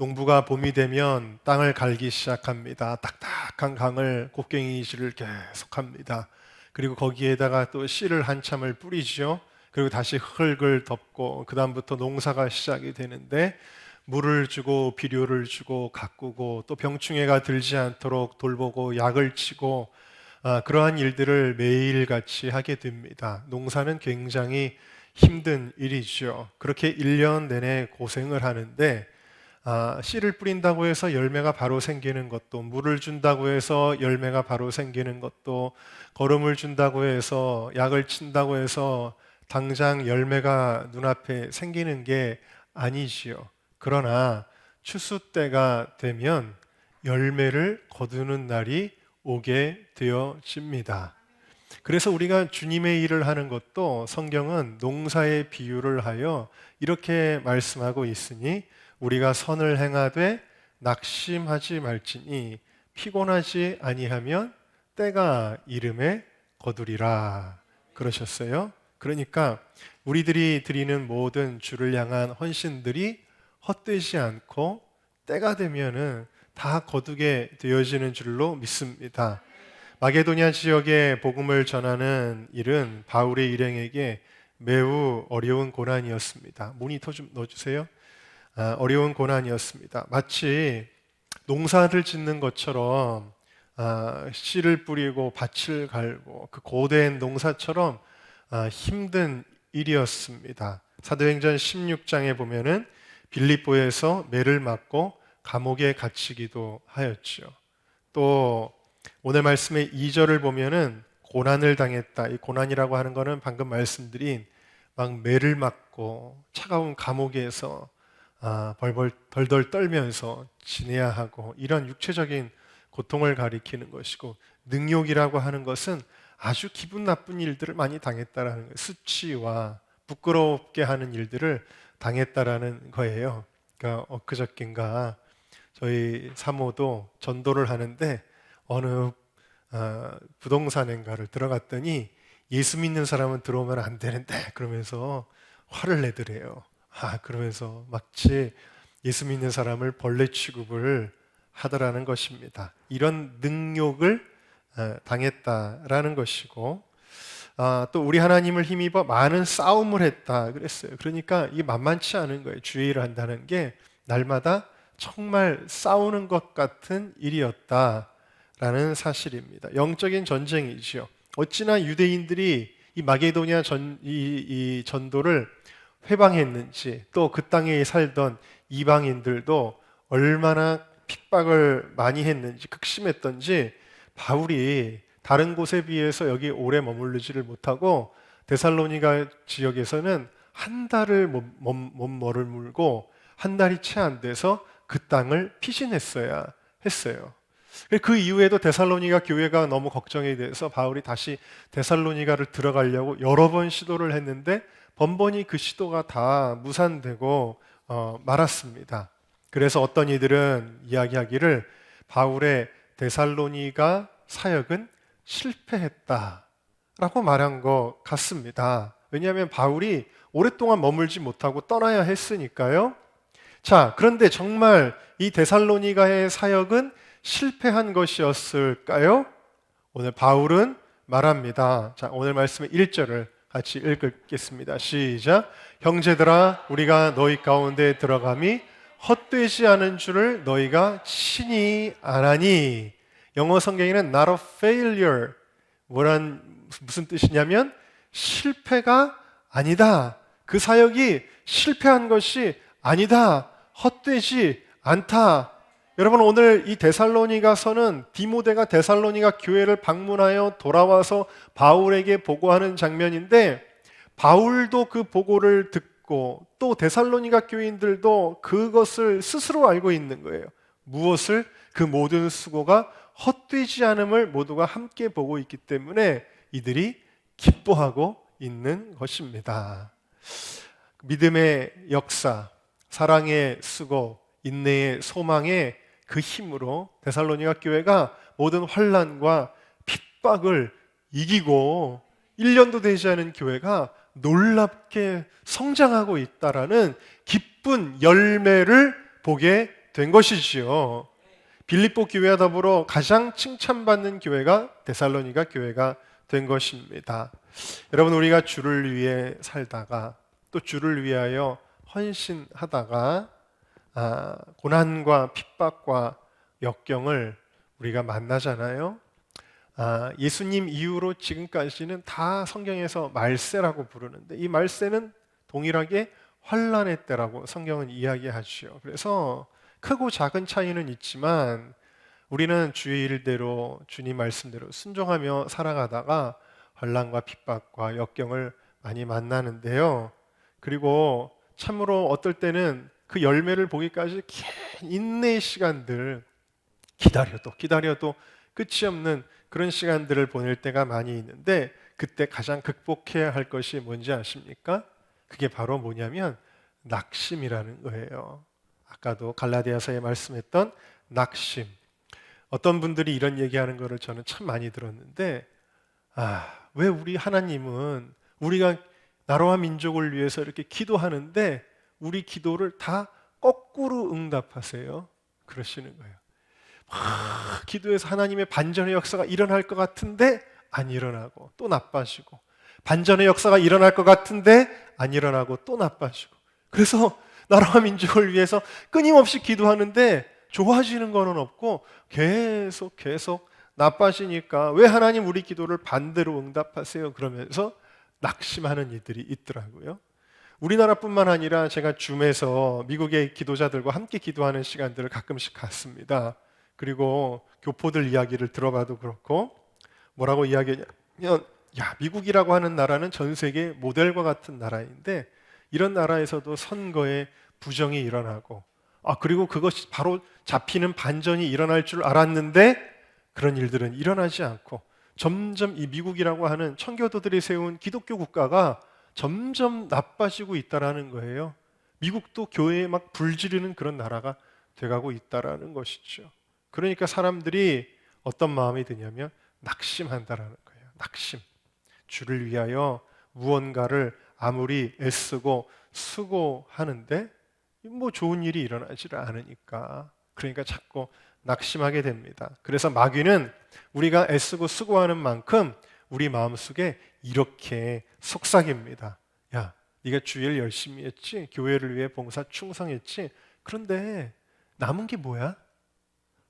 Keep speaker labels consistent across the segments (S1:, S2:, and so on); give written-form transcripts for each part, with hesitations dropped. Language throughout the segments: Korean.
S1: 농부가 봄이 되면 땅을 갈기 시작합니다. 딱딱한 강을 곡괭이질을 계속합니다. 그리고 거기에다가 또 씨를 한참을 뿌리죠. 그리고 다시 흙을 덮고 그 다음부터 농사가 시작이 되는데 물을 주고 비료를 주고 가꾸고 또 병충해가 들지 않도록 돌보고 약을 치고 그러한 일들을 매일같이 하게 됩니다. 농사는 굉장히 힘든 일이죠. 그렇게 1년 내내 고생을 하는데 씨를 뿌린다고 해서 열매가 바로 생기는 것도, 물을 준다고 해서 열매가 바로 생기는 것도, 거름을 준다고 해서, 약을 친다고 해서 당장 열매가 눈앞에 생기는 게 아니지요. 그러나 추수 때가 되면 열매를 거두는 날이 오게 되어집니다. 그래서 우리가 주님의 일을 하는 것도 성경은 농사의 비유를 하여 이렇게 말씀하고 있으니 우리가 선을 행하되 낙심하지 말지니 피곤하지 아니하면 때가 이름에 거두리라 그러셨어요. 그러니까 우리들이 드리는 모든 주를 향한 헌신들이 헛되지 않고 때가 되면은 다 거두게 되어지는 줄로 믿습니다. 마게도냐 지역에 복음을 전하는 일은 바울의 일행에게 매우 어려운 고난이었습니다. 모니터 좀 넣어주세요. 어려운 고난이었습니다. 마치 농사를 짓는 것처럼 씨를 뿌리고 밭을 갈고 그 고된 농사처럼 힘든 일이었습니다. 사도행전 16장에 보면은 빌립보에서 매를 맞고 감옥에 갇히기도 하였죠. 또 오늘 말씀의 2절을 보면은 고난을 당했다. 이 고난이라고 하는 것은 방금 말씀드린 막 매를 맞고 차가운 감옥에서 벌벌 떨면서 지내야 하고 이런 육체적인 고통을 가리키는 것이고, 능욕이라고 하는 것은 아주 기분 나쁜 일들을 많이 당했다라는 거예요. 수치와 부끄럽게 하는 일들을 당했다라는 거예요. 그러니까 엊그저께인가 저희 사모도 전도를 하는데 어느 부동산인가를 들어갔더니 예수 믿는 사람은 들어오면 안 되는데 그러면서 화를 내더래요. 그러면서 마치 예수 믿는 사람을 벌레 취급을 하더라는 것입니다. 이런 능욕을 당했다라는 것이고, 또 우리 하나님을 힘입어 많은 싸움을 했다 그랬어요. 그러니까 이게 만만치 않은 거예요. 주의 일을 한다는 게 날마다 정말 싸우는 것 같은 일이었다라는 사실입니다. 영적인 전쟁이죠. 어찌나 유대인들이 이 마게도냐 이 전도를 회방했는지, 또 그 땅에 살던 이방인들도 얼마나 핍박을 많이 했는지, 극심했던지 바울이 다른 곳에 비해서 여기 오래 머무르지를 못하고 데살로니가 지역에서는 한 달을 못 머물고 한 달이 채 안 돼서 그 땅을 피신했어야 했어요. 그 이후에도 데살로니가 교회가 너무 걱정이 돼서 바울이 다시 데살로니가를 들어가려고 여러 번 시도를 했는데 번번이 그 시도가 다 무산되고 말았습니다. 그래서 어떤 이들은 이야기하기를 바울의 데살로니가 사역은 실패했다라고 말한 것 같습니다. 왜냐하면 바울이 오랫동안 머물지 못하고 떠나야 했으니까요. 자, 그런데 정말 이 데살로니가의 사역은 실패한 것이었을까요? 오늘 바울은 말합니다. 자, 오늘 말씀의 1절을 같이 읽겠습니다. 시작. 형제들아, 우리가 너희 가운데 들어감이 헛되지 않은 줄을 너희가 친히 아나니. 영어 성경에는 not a failure, 무슨 뜻이냐면 실패가 아니다. 그 사역이 실패한 것이 아니다. 헛되지 않다. 여러분, 오늘 이 데살로니가서는 디모데가 데살로니가 교회를 방문하여 돌아와서 바울에게 보고하는 장면인데, 바울도 그 보고를 듣고 또 데살로니가 교인들도 그것을 스스로 알고 있는 거예요. 무엇을? 그 모든 수고가 헛되지 않음을 모두가 함께 보고 있기 때문에 이들이 기뻐하고 있는 것입니다. 믿음의 역사, 사랑의 수고, 인내의 소망의 그 힘으로 데살로니가 교회가 모든 환난과 핍박을 이기고 1년도 되지 않은 교회가 놀랍게 성장하고 있다라는 기쁜 열매를 보게 된 것이지요. 빌립보 교회와 더불어 가장 칭찬받는 교회가 데살로니가 교회가 된 것입니다. 여러분, 우리가 주를 위해 살다가 또 주를 위하여 헌신하다가 고난과 핍박과 역경을 우리가 만나잖아요. 예수님 이후로 지금까지는 다 성경에서 말세라고 부르는데, 이 말세는 동일하게 환난의 때라고 성경은 이야기하죠. 그래서 크고 작은 차이는 있지만 우리는 주의 일대로 주님 말씀대로 순종하며 살아가다가 환난과 핍박과 역경을 많이 만나는데요. 그리고 참으로 어떨 때는 그 열매를 보기까지 긴 인내의 시간들, 기다려도 끝이 없는 그런 시간들을 보낼 때가 많이 있는데, 그때 가장 극복해야 할 것이 뭔지 아십니까? 그게 바로 뭐냐면 낙심이라는 거예요. 아까도 갈라디아서에 말씀했던 낙심. 어떤 분들이 이런 얘기하는 거를 저는 참 많이 들었는데, 왜 우리 하나님은 우리가 나라와 민족을 위해서 이렇게 기도하는데 우리 기도를 다 거꾸로 응답하세요? 그러시는 거예요. 기도해서 하나님의 반전의 역사가 일어날 것 같은데 안 일어나고 또 나빠지고, 반전의 역사가 일어날 것 같은데 안 일어나고 또 나빠지고, 그래서 나라와 민족을 위해서 끊임없이 기도하는데 좋아지는 거는 없고 계속 나빠지니까 왜 하나님 우리 기도를 반대로 응답하세요? 그러면서 낙심하는 이들이 있더라고요. 우리나라뿐만 아니라 제가 줌에서 미국의 기도자들과 함께 기도하는 시간들을 가끔씩 갖습니다. 그리고 교포들 이야기를 들어봐도 그렇고, 뭐라고 이야기하냐면, 미국이라고 하는 나라는 전 세계 모델과 같은 나라인데 이런 나라에서도 선거에 부정이 일어나고, 그리고 그것이 바로 잡히는 반전이 일어날 줄 알았는데 그런 일들은 일어나지 않고, 점점 이 미국이라고 하는 청교도들이 세운 기독교 국가가 점점 나빠지고 있다라는 거예요. 미국도 교회에 막 불지르는 그런 나라가 돼가고 있다라는 것이죠. 그러니까 사람들이 어떤 마음이 드냐면 낙심한다라는 거예요. 낙심. 주를 위하여 무언가를 아무리 애쓰고 수고하는데 뭐 좋은 일이 일어나지를 않으니까, 그러니까 자꾸 낙심하게 됩니다. 그래서 마귀는 우리가 애쓰고 수고하는 만큼 우리 마음속에 이렇게 속삭입니다. 야, 네가 주일 열심히 했지? 교회를 위해 봉사 충성했지? 그런데 남은 게 뭐야?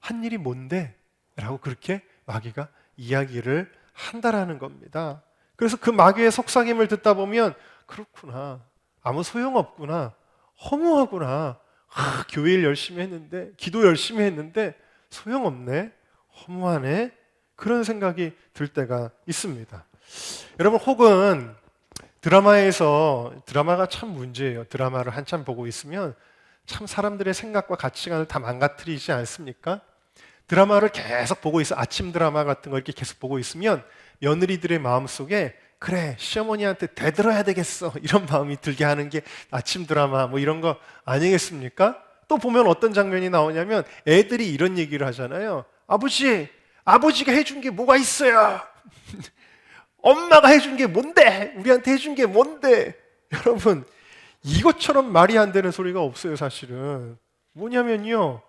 S1: 한 일이 뭔데? 라고 그렇게 마귀가 이야기를 한다라는 겁니다. 그래서 그 마귀의 속삭임을 듣다 보면, 그렇구나, 아무 소용없구나, 허무하구나, 교회 일 열심히 했는데, 기도 열심히 했는데 소용없네, 허무하네, 그런 생각이 들 때가 있습니다. 여러분, 혹은 드라마가 참 문제예요. 드라마를 한참 보고 있으면 참 사람들의 생각과 가치관을 다 망가뜨리지 않습니까? 드라마를 계속 보고 있어, 아침 드라마 같은 거 이렇게 계속 보고 있으면 며느리들의 마음속에, 그래, 시어머니한테 대들어야 되겠어, 이런 마음이 들게 하는 게 아침 드라마 뭐 이런 거 아니겠습니까? 또 보면 어떤 장면이 나오냐면 애들이 이런 얘기를 하잖아요. 아버지가 해준 게 뭐가 있어요? 엄마가 해준 게 뭔데? 우리한테 해준 게 뭔데? 여러분, 이것처럼 말이 안 되는 소리가 없어요. 사실은 뭐냐면요,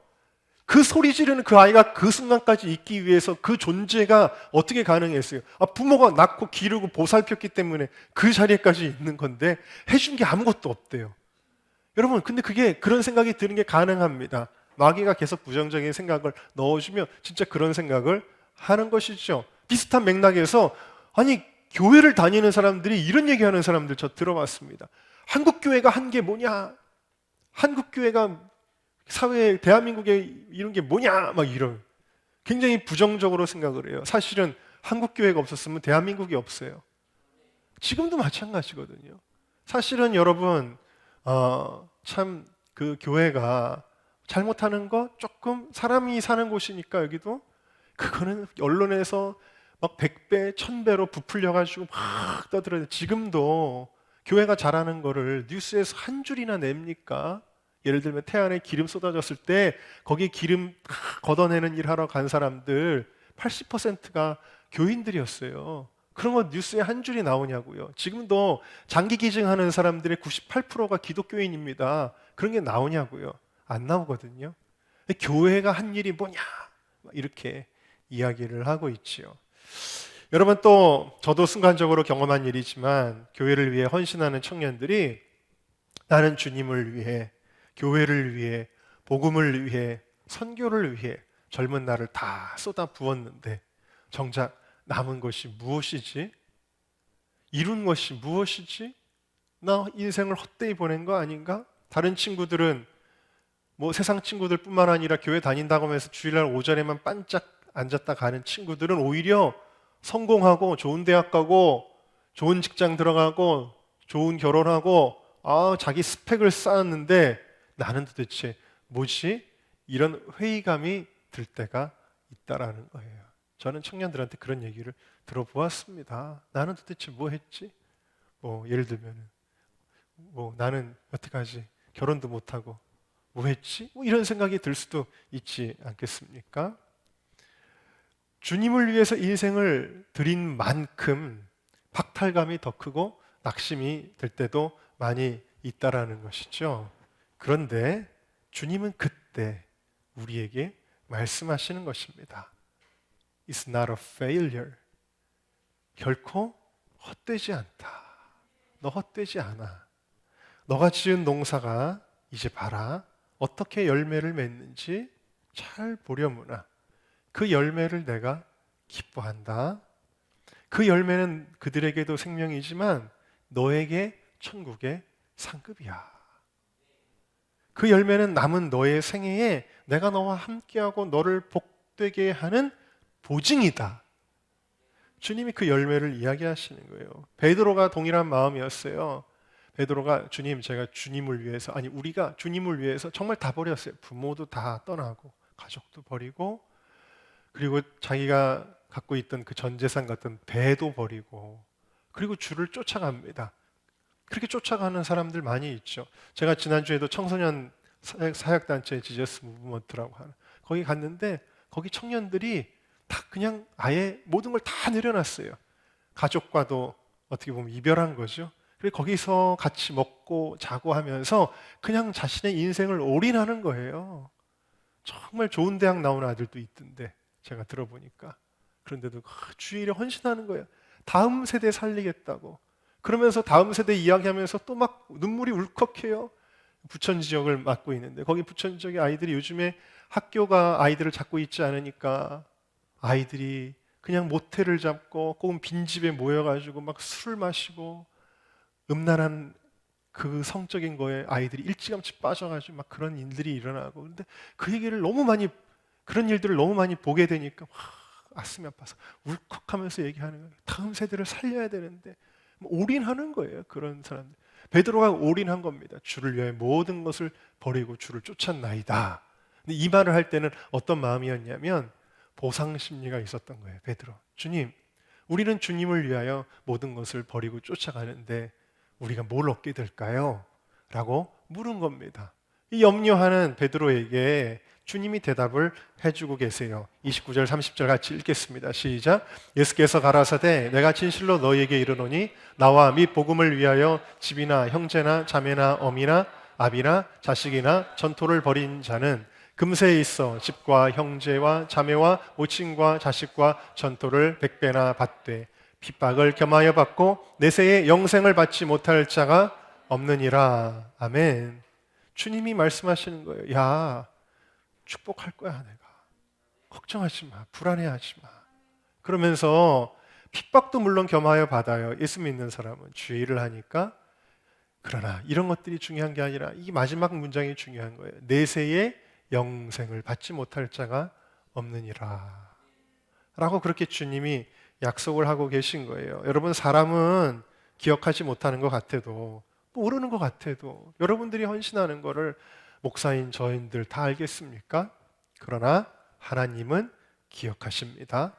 S1: 그 소리 지르는 그 아이가 그 순간까지 있기 위해서 그 존재가 어떻게 가능했어요? 부모가 낳고 기르고 보살폈기 때문에 그 자리에까지 있는 건데 해준 게 아무것도 없대요. 여러분, 근데 그런 생각이 드는 게 가능합니다. 마귀가 계속 부정적인 생각을 넣어주면 진짜 그런 생각을 하는 것이죠. 비슷한 맥락에서, 교회를 다니는 사람들이 이런 얘기하는 사람들 저 들어봤습니다. 한국교회가 한 게 뭐냐? 한국교회가 사회에, 대한민국에 이런 게 뭐냐? 막 이런, 굉장히 부정적으로 생각을 해요. 사실은 한국교회가 없었으면 대한민국이 없어요. 지금도 마찬가지거든요. 사실은 여러분, 참 그 교회가 잘못하는 거 조금, 사람이 사는 곳이니까 여기도, 그거는 언론에서 막 100배, 1000배로 부풀려가지고 막 떠들어요. 지금도 교회가 잘하는 거를 뉴스에서 한 줄이나 냅니까? 예를 들면 태안에 기름 쏟아졌을 때 거기 기름 걷어내는 일 하러 간 사람들 80%가 교인들이었어요. 그런 거 뉴스에 한 줄이 나오냐고요. 지금도 장기 기증하는 사람들의 98%가 기독교인입니다. 그런 게 나오냐고요. 안 나오거든요. 근데 교회가 한 일이 뭐냐? 이렇게 이야기를 하고 있지요. 여러분, 또 저도 순간적으로 경험한 일이지만 교회를 위해 헌신하는 청년들이 나는 주님을 위해, 교회를 위해, 복음을 위해, 선교를 위해 젊은 날을 다 쏟아 부었는데 정작 남은 것이 무엇이지? 이룬 것이 무엇이지? 나 인생을 헛되이 보낸 거 아닌가? 다른 친구들은 뭐 세상 친구들뿐만 아니라 교회 다닌다고 하면서 주일날 오전에만 반짝 앉았다 가는 친구들은 오히려 성공하고 좋은 대학 가고 좋은 직장 들어가고 좋은 결혼하고 자기 스펙을 쌓았는데 나는 도대체 뭐지? 이런 회의감이 들 때가 있다라는 거예요. 저는 청년들한테 그런 얘기를 들어보았습니다. 나는 도대체 뭐 했지? 예를 들면 나는 여태까지 결혼도 못하고 뭐 했지? 이런 생각이 들 수도 있지 않겠습니까? 주님을 위해서 인생을 드린 만큼 박탈감이 더 크고 낙심이 될 때도 많이 있다라는 것이죠. 그런데 주님은 그때 우리에게 말씀하시는 것입니다. It's not a failure. 결코 헛되지 않다. 너 헛되지 않아. 너가 지은 농사가 이제 봐라. 어떻게 열매를 맺는지 잘 보려무나. 그 열매를 내가 기뻐한다. 그 열매는 그들에게도 생명이지만 너에게 천국의 상급이야. 그 열매는 남은 너의 생애에 내가 너와 함께하고 너를 복되게 하는 보증이다. 주님이 그 열매를 이야기하시는 거예요. 베드로가 동일한 마음이었어요. 베드로가 주님, 제가 주님을 위해서, 우리가 주님을 위해서 정말 다 버렸어요. 부모도 다 떠나고 가족도 버리고 그리고 자기가 갖고 있던 그 전 재산 같은 배도 버리고 그리고 주를 쫓아갑니다. 그렇게 쫓아가는 사람들 많이 있죠. 제가 지난주에도 청소년 사역단체 지저스 무브먼트라고 하는 거기 갔는데 거기 청년들이 다 그냥 아예 모든 걸 다 내려놨어요. 가족과도 어떻게 보면 이별한 거죠. 그리고 거기서 같이 먹고 자고 하면서 그냥 자신의 인생을 올인하는 거예요. 정말 좋은 대학 나온 아들도 있던데 제가 들어보니까. 그런데도 주일에 헌신하는 거예요. 다음 세대 살리겠다고. 그러면서 다음 세대 이야기하면서 또 막 눈물이 울컥해요. 부천 지역을 맡고 있는데 거기 부천 지역의 아이들이 요즘에 학교가 아이들을 잡고 있지 않으니까 아이들이 그냥 모텔을 잡고 혹은 빈집에 모여가지고 막 술을 마시고 음란한 그 성적인 거에 아이들이 일찌감치 빠져가지고 막 그런 일들이 일어나고 그런데 그런 일들을 너무 많이 보게 되니까 가슴이 아파서 울컥하면서 얘기하는 거예요. 다음 세대를 살려야 되는데 올인하는 거예요. 그런 사람들. 베드로가 올인한 겁니다. 주를 위해 모든 것을 버리고 주를 쫓았나이다. 근데 이 말을 할 때는 어떤 마음이었냐면 보상 심리가 있었던 거예요. 베드로, 주님, 우리는 주님을 위하여 모든 것을 버리고 쫓아가는데 우리가 뭘 얻게 될까요? 라고 물은 겁니다. 이 염려하는 베드로에게 주님이 대답을 해주고 계세요. 29절 30절 같이 읽겠습니다. 시작. 예수께서 가라사대 내가 진실로 너희에게 이르노니 나와 및 복음을 위하여 집이나 형제나 자매나 어미나 아비나 자식이나 전토를 벌인 자는 금세에 있어 집과 형제와 자매와 모친과 자식과 전토를 100배나 받되 핍박을 겸하여 받고 내세에 영생을 받지 못할 자가 없느니라. 아멘. 주님이 말씀하시는 거예요. 야, 축복할 거야 내가. 걱정하지 마. 불안해하지 마. 그러면서 핍박도 물론 겸하여 받아요. 예수 믿는 사람은 주의를 하니까. 그러나 이런 것들이 중요한 게 아니라 이 마지막 문장이 중요한 거예요. 내세에 영생을 받지 못할 자가 없느니라 라고 그렇게 주님이 약속을 하고 계신 거예요. 여러분, 사람은 기억하지 못하는 것 같아도 모르는 것 같아도 여러분들이 헌신하는 거를 목사인 저희들 다 알겠습니까? 그러나 하나님은 기억하십니다.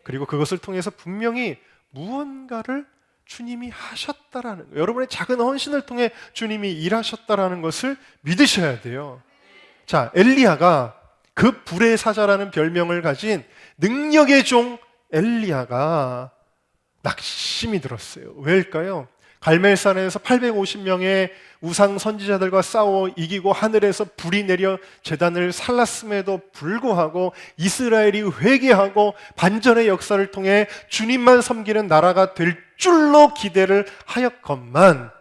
S1: 그리고 그것을 통해서 분명히 무언가를 주님이 하셨다라는 거예요. 여러분의 작은 헌신을 통해 주님이 일하셨다라는 것을 믿으셔야 돼요. 자, 엘리야가 그 불의 사자라는 별명을 가진 능력의 종 엘리야가 낙심이 들었어요. 왜일까요? 갈멜산에서 850명의 우상 선지자들과 싸워 이기고 하늘에서 불이 내려 제단을 살랐음에도 불구하고 이스라엘이 회개하고 반전의 역사를 통해 주님만 섬기는 나라가 될 줄로 기대를 하였건만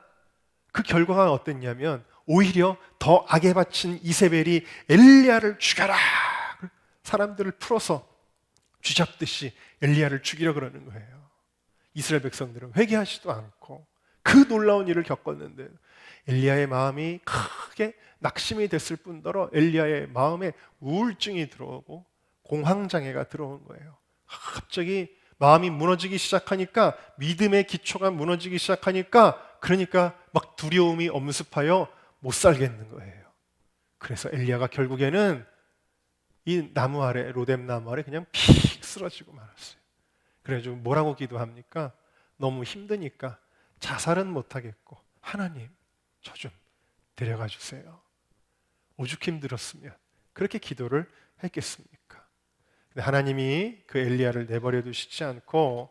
S1: 그 결과가 어땠냐면 오히려 더 악에 바친 이세벨이 엘리야를 죽여라! 사람들을 풀어서 쥐잡듯이 엘리야를 죽이려 그러는 거예요. 이스라엘 백성들은 회개하지도 않고 그 놀라운 일을 겪었는데 엘리야의 마음이 크게 낙심이 됐을 뿐더러 엘리야의 마음에 우울증이 들어오고 공황장애가 들어온 거예요. 갑자기 마음이 무너지기 시작하니까 믿음의 기초가 무너지기 시작하니까 그러니까 막 두려움이 엄습하여 못 살겠는 거예요. 그래서 엘리야가 결국에는 이 나무 아래 로뎀 나무 아래 그냥 픽 쓰러지고 말았어요. 그래가지고 뭐라고 기도합니까? 너무 힘드니까 자살은 못하겠고 하나님 저 좀 데려가 주세요. 오죽 힘들었으면 그렇게 기도를 했겠습니까? 근데 하나님이 그 엘리야를 내버려 두시지 않고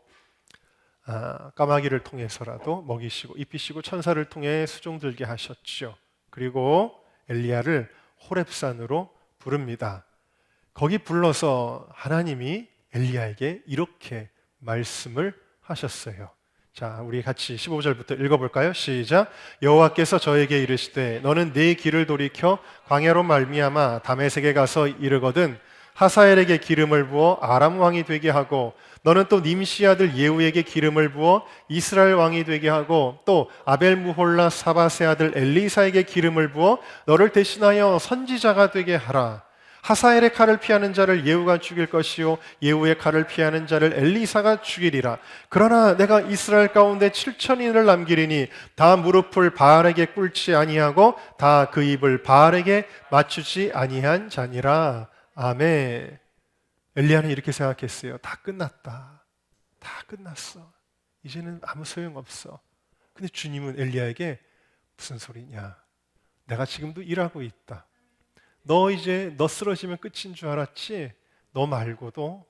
S1: 까마귀를 통해서라도 먹이시고 입히시고 천사를 통해 수종 들게 하셨죠. 그리고 엘리야를 호렙산으로 부릅니다. 거기 불러서 하나님이 엘리야에게 이렇게 말씀을 하셨어요. 자, 우리 같이 15절부터 읽어볼까요? 시작. 여호와께서 저에게 이르시되 너는 네 길을 돌이켜 광야로 말미암아 다메섹에 가서 이르거든 하사엘에게 기름을 부어 아람 왕이 되게 하고 너는 또 님시 아들 예후에게 기름을 부어 이스라엘 왕이 되게 하고 또 아벨무홀라 사바세 아들 엘리사에게 기름을 부어 너를 대신하여 선지자가 되게 하라. 하사엘의 칼을 피하는 자를 예후가 죽일 것이요 예후의 칼을 피하는 자를 엘리사가 죽이리라. 그러나 내가 이스라엘 가운데 7천인을 남기리니 다 무릎을 바알에게 꿇지 아니하고 다 그 입을 바알에게 맞추지 아니한 자니라. 아멘. 엘리야는 이렇게 생각했어요. 다 끝났다. 다 끝났어. 이제는 아무 소용없어. 근데 주님은 엘리야에게 무슨 소리냐? 내가 지금도 일하고 있다. 너 이제 너 쓰러지면 끝인 줄 알았지? 너 말고도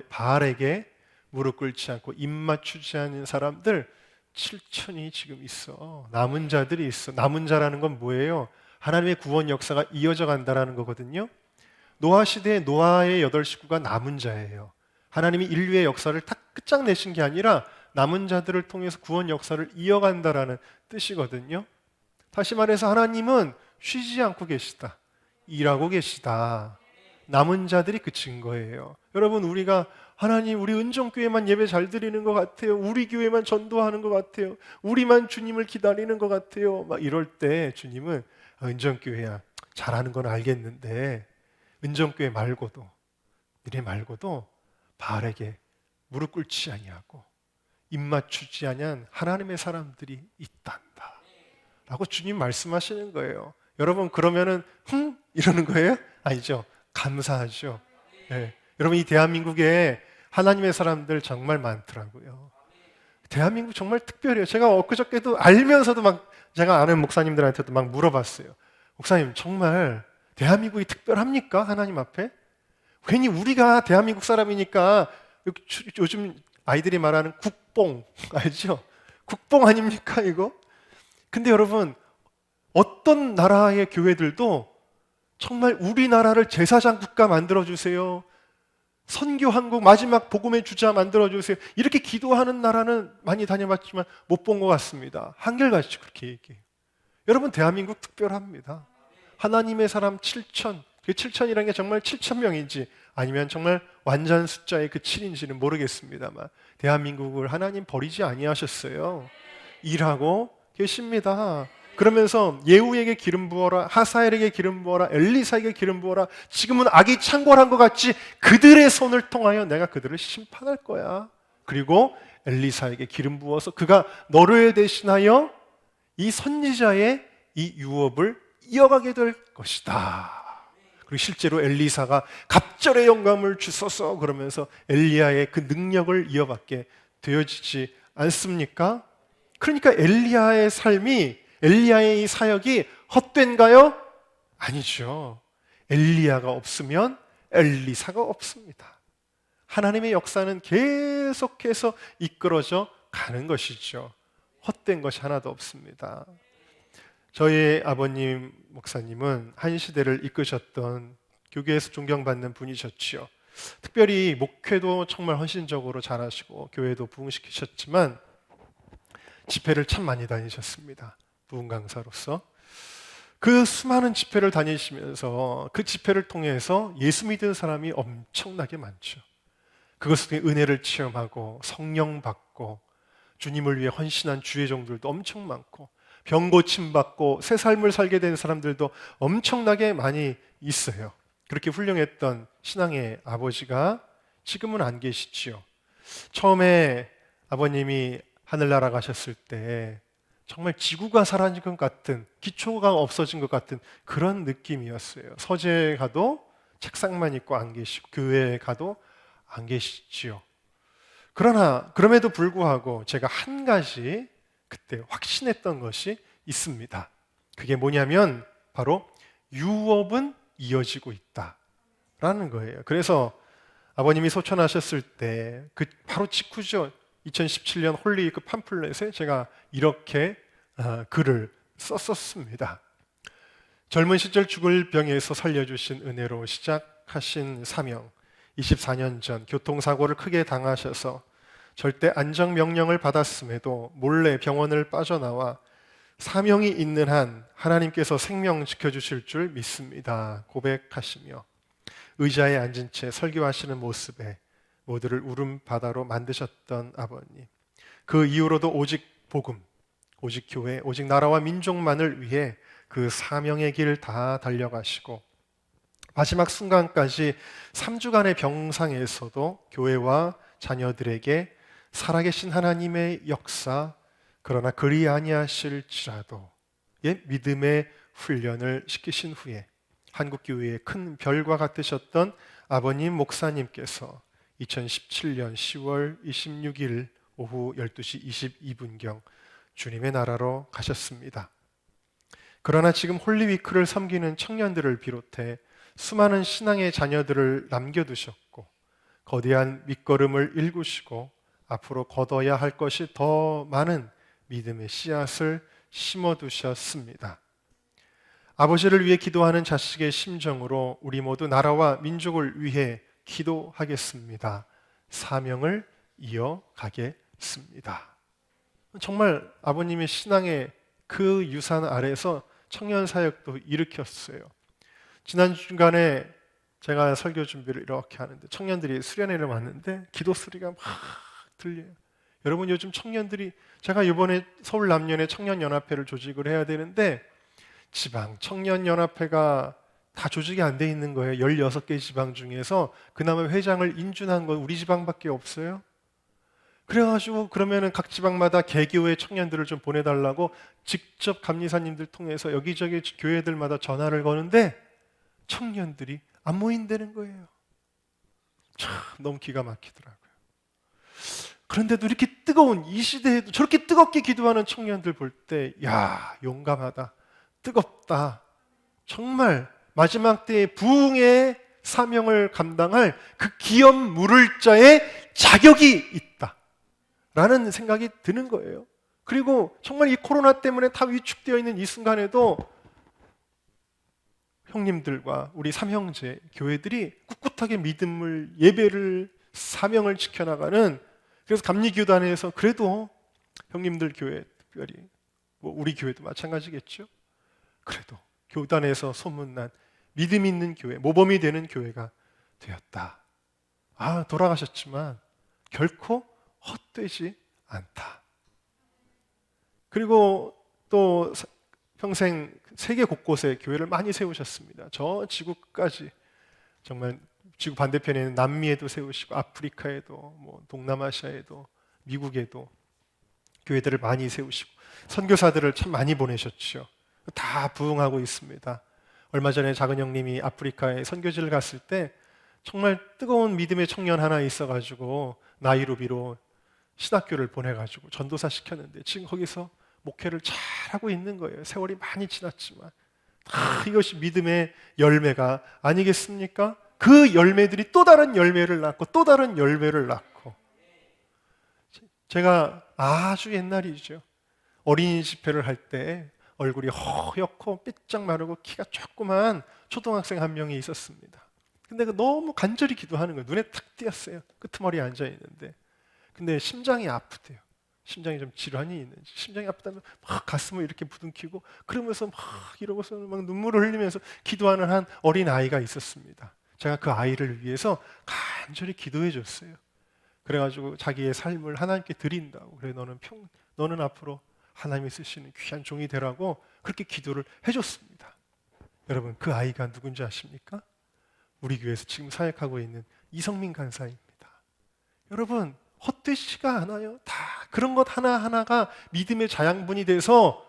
S1: 바알에게 무릎 꿇지 않고 입 맞추지 않는 사람들 7천이 지금 있어. 남은 자들이 있어. 남은 자라는 건 뭐예요? 하나님의 구원 역사가 이어져 간다라는 거거든요. 노아 시대에 노아의 8 식구가 남은 자예요. 하나님이 인류의 역사를 다 끝장내신 게 아니라 남은 자들을 통해서 구원 역사를 이어간다라는 뜻이거든요. 다시 말해서 하나님은 쉬지 않고 계시다. 일하고 계시다. 남은 자들이 그 증거예요. 여러분, 우리가 하나님 우리 은정교회만 예배 잘 드리는 것 같아요. 우리 교회만 전도하는 것 같아요. 우리만 주님을 기다리는 것 같아요. 막 이럴 때 주님은 은정교회야 잘하는 건 알겠는데 은정교회 말고도 니네 말고도 바알에게 무릎 꿇지 아니하고 입 맞추지 아니한 하나님의 사람들이 있단다 라고 주님 말씀하시는 거예요. 여러분 그러면은 이러는 거예요? 아니죠. 감사하죠. 네. 여러분 이 대한민국에 하나님의 사람들 정말 많더라고요. 대한민국 정말 특별해요. 제가 엊그저께도 알면서도 막 제가 아는 목사님들한테도 막 물어봤어요. 목사님 정말 대한민국이 특별합니까? 하나님 앞에? 괜히 우리가 대한민국 사람이니까 요즘 아이들이 말하는 국뽕 알죠? 국뽕 아닙니까 이거? 근데 여러분 어떤 나라의 교회들도 정말 우리나라를 제사장 국가 만들어주세요. 선교한국 마지막 복음의 주자 만들어주세요. 이렇게 기도하는 나라는 많이 다녀봤지만 못 본 것 같습니다. 한결같이 그렇게 얘기해요. 여러분 대한민국 특별합니다. 하나님의 사람 7천, 그 7천이라는 게 정말 7천 명인지 아니면 정말 완전 숫자의 그 7인지는 모르겠습니다만 대한민국을 하나님 버리지 아니하셨어요. 일하고 계십니다. 그러면서 예후에게 기름 부어라, 하사엘에게 기름 부어라, 엘리사에게 기름 부어라. 지금은 악이 창궐한 것 같지 그들의 손을 통하여 내가 그들을 심판할 거야. 그리고 엘리사에게 기름 부어서 그가 너를 대신하여 이 선지자의 이 유업을 이어가게 될 것이다. 그리고 실제로 엘리사가 갑절의 영감을 주소서 그러면서 엘리야의 그 능력을 이어받게 되어지지 않습니까? 그러니까 엘리야의 삶이 엘리야의 이 사역이 헛된가요? 아니죠. 엘리야가 없으면 엘리사가 없습니다. 하나님의 역사는 계속해서 이끌어져 가는 것이죠. 헛된 것이 하나도 없습니다. 저희 아버님 목사님은 한 시대를 이끄셨던 교계에서 존경받는 분이셨지요. 특별히 목회도 정말 헌신적으로 잘하시고 교회도 부흥시키셨지만 집회를 참 많이 다니셨습니다. 부흥 강사로서. 그 수많은 집회를 다니시면서 그 집회를 통해서 예수 믿는 사람이 엄청나게 많죠. 그것을 통해 은혜를 체험하고 성령 받고 주님을 위해 헌신한 주의 종들도 엄청 많고 병 고침 받고 새 삶을 살게 된 사람들도 엄청나게 많이 있어요. 그렇게 훌륭했던 신앙의 아버지가 지금은 안 계시지요. 처음에 아버님이 하늘나라 가셨을 때 정말 지구가 사라진 것 같은, 기초가 없어진 것 같은 그런 느낌이었어요. 서재에 가도 책상만 있고 안 계시고 교회에 가도 안 계시지요. 그러나 그럼에도 불구하고 제가 한 가지 그때 확신했던 것이 있습니다. 그게 뭐냐면 바로 유업은 이어지고 있다라는 거예요. 그래서 아버님이 소천하셨을 때 그 바로 직후죠. 2017년 홀리위크 팜플렛에 제가 이렇게 글을 썼었습니다. 젊은 시절 죽을 병에서 살려주신 은혜로 시작하신 사명, 24년 전 교통사고를 크게 당하셔서 절대 안정 명령을 받았음에도 몰래 병원을 빠져나와 사명이 있는 한 하나님께서 생명 지켜주실 줄 믿습니다. 고백하시며 의자에 앉은 채 설교하시는 모습에 모두를 울음바다로 만드셨던 아버님. 그 이후로도 오직 복음, 오직 교회, 오직 나라와 민족만을 위해 그 사명의 길 다 달려가시고 마지막 순간까지 3주간의 병상에서도 교회와 자녀들에게 살아계신 하나님의 역사, 그러나 그리 아니하실지라도 믿음의 훈련을 시키신 후에 한국교회의 큰 별과 같으셨던 아버님 목사님께서 2017년 10월 26일 오후 12시 22분경 주님의 나라로 가셨습니다. 그러나 지금 홀리위크를 섬기는 청년들을 비롯해 수많은 신앙의 자녀들을 남겨두셨고 거대한 밑거름을 일구시고 앞으로 거둬야 할 것이 더 많은 믿음의 씨앗을 심어두셨습니다. 아버지를 위해 기도하는 자식의 심정으로 우리 모두 나라와 민족을 위해 기도하겠습니다. 사명을 이어가겠습니다. 정말 아버님의 신앙의 그 유산 아래서 청년 사역도 일으켰어요. 지난 주간에 제가 설교 준비를 이렇게 하는데 청년들이 수련회를 왔는데 기도 소리가 막 들려요. 여러분 요즘 청년들이, 제가 이번에 서울 남년에 청년연합회를 조직을 해야 되는데 지방 청년연합회가 다 조직이 안 돼 있는 거예요. 16개 지방 중에서 그나마 회장을 인준한 건 우리 지방밖에 없어요. 그래가지고 그러면은 각 지방마다 개교회 청년들을 좀 보내달라고 직접 감리사님들 통해서 여기저기 교회들마다 전화를 거는데 청년들이 안 모인다는 거예요. 참 너무 기가 막히더라고요. 그런데도 이렇게 뜨거운 이 시대에도 저렇게 뜨겁게 기도하는 청년들 볼 때, 야, 용감하다, 뜨겁다. 정말 마지막 때의 부흥의 사명을 감당할 그 기업 물을 자의 자격이 있다 라는 생각이 드는 거예요. 그리고 정말 이 코로나 때문에 다 위축되어 있는 이 순간에도 형님들과 우리 삼형제 교회들이 꿋꿋하게 믿음을, 예배를, 사명을 지켜나가는, 그래서 감리교단에서 그래도 형님들 교회, 특별히 뭐 우리 교회도 마찬가지겠죠. 그래도 교단에서 소문난 믿음 있는 교회, 모범이 되는 교회가 되었다. 아, 돌아가셨지만 결코 헛되지 않다. 그리고 또 평생 세계 곳곳에 교회를 많이 세우셨습니다. 저 지구까지, 정말 지구 반대편에 있는 남미에도 세우시고 아프리카에도 뭐 동남아시아에도 미국에도 교회들을 많이 세우시고 선교사들을 참 많이 보내셨죠. 다 부흥하고 있습니다. 얼마 전에 작은 형님이 아프리카에 선교지를 갔을 때 정말 뜨거운 믿음의 청년 하나 있어가지고 나이로비로 신학교를 보내가지고 전도사 시켰는데 지금 거기서 목회를 잘하고 있는 거예요. 세월이 많이 지났지만 이것이 믿음의 열매가 아니겠습니까? 그 열매들이 또 다른 열매를 낳고 또 다른 열매를 낳고, 제가 아주 옛날이죠. 어린이 집회를 할 때 얼굴이 허옇고 삐쩍 마르고 키가 조그만 초등학생 한 명이 있었습니다. 근데 너무 간절히 기도하는 거예요. 눈에 탁 띄었어요. 끄트머리에 앉아 있는데. 근데 심장이 아프대요. 심장이 좀 질환이 있는지. 심장이 아프다면 막 가슴을 이렇게 부둥키고 그러면서 막 이러고서 막 눈물을 흘리면서 기도하는 한 어린 아이가 있었습니다. 제가 그 아이를 위해서 간절히 기도해 줬어요. 그래가지고 자기의 삶을 하나님께 드린다고. 그래 너는 앞으로 하나님이 쓰시는 귀한 종이 되라고 그렇게 기도를 해줬습니다. 여러분 그 아이가 누군지 아십니까? 우리 교회에서 지금 사역하고 있는 이성민 간사입니다. 여러분 헛되지가 않아요. 다 그런 것 하나하나가 믿음의 자양분이 돼서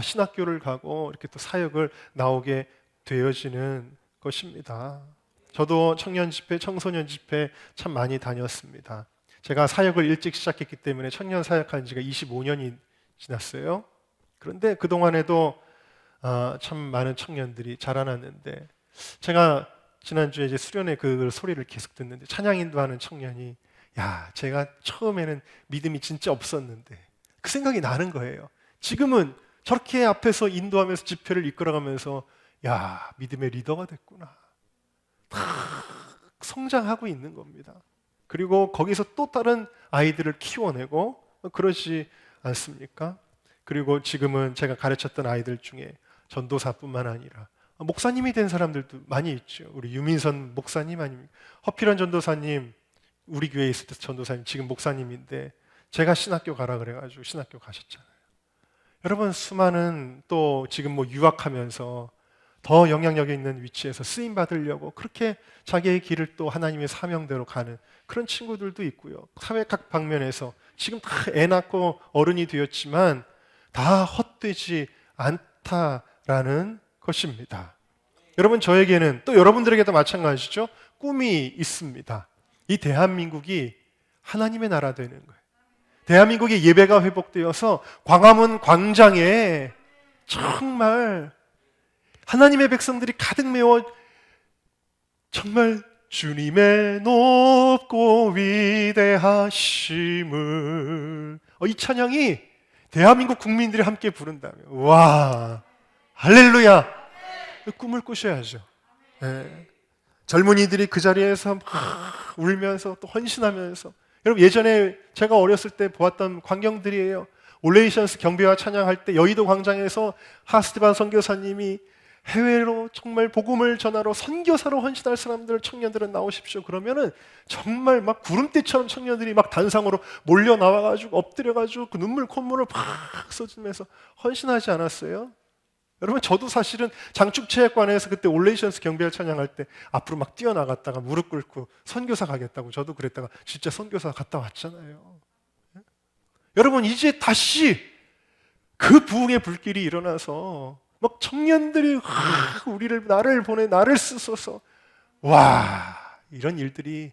S1: 신학교를 가고 이렇게 또 사역을 나오게 되어지는 것입니다. 저도 청년 집회, 청소년 집회 참 많이 다녔습니다. 제가 사역을 일찍 시작했기 때문에 청년 사역한 지가 25년이 지났어요. 그런데 그동안에도 참 많은 청년들이 자라났는데 제가 지난주에 이제 수련회 그 소리를 계속 듣는데 찬양 인도하는 청년이 제가 처음에는 믿음이 진짜 없었는데 그 생각이 나는 거예요. 지금은 저렇게 앞에서 인도하면서 집회를 이끌어가면서 믿음의 리더가 됐구나. 다 성장하고 있는 겁니다. 그리고 거기서 또 다른 아이들을 키워내고 그러지 않습니까? 그리고 지금은 제가 가르쳤던 아이들 중에 전도사뿐만 아니라 목사님이 된 사람들도 많이 있죠. 우리 유민선 목사님 아닙니까? 허필원 전도사님 우리 교회에 있을 때 전도사님 지금 목사님인데 제가 신학교 가라 그래가지고 신학교 가셨잖아요. 여러분 수많은 또 지금 유학하면서 더 영향력 있는 위치에서 쓰임 받으려고 그렇게 자기의 길을 또 하나님의 사명대로 가는 그런 친구들도 있고요. 사회 각 방면에서 지금 다 애 낳고 어른이 되었지만 다 헛되지 않다라는 것입니다. 여러분 저에게는 또 여러분들에게도 마찬가지죠. 꿈이 있습니다. 이 대한민국이 하나님의 나라 되는 거예요. 대한민국의 예배가 회복되어서 광화문 광장에 정말 하나님의 백성들이 가득 메워 정말 주님의 높고 위대하심을 이 찬양이 대한민국 국민들이 함께 부른다면 와 할렐루야 꿈을 꾸셔야죠. 네. 젊은이들이 그 자리에서 막 울면서 또 헌신하면서 여러분 예전에 제가 어렸을 때 보았던 광경들이에요. 올레이션스 경배와 찬양할 때 여의도 광장에서 하스티반 선교사님이 해외로 정말 복음을 전하러 선교사로 헌신할 사람들 청년들은 나오십시오. 그러면은 정말 막 구름대처럼 청년들이 막 단상으로 몰려 나와가지고 엎드려가지고 그 눈물 콧물을 팍 쏟으면서 헌신하지 않았어요? 여러분 저도 사실은 장축체육관에서 그때 올레이션스 경배를 찬양할 때 앞으로 막 뛰어나갔다가 무릎 꿇고 선교사 가겠다고 저도 그랬다가 진짜 선교사 갔다 왔잖아요. 여러분 이제 다시 그 부흥의 불길이 일어나서 막 청년들이 나를 쓰소서 이런 일들이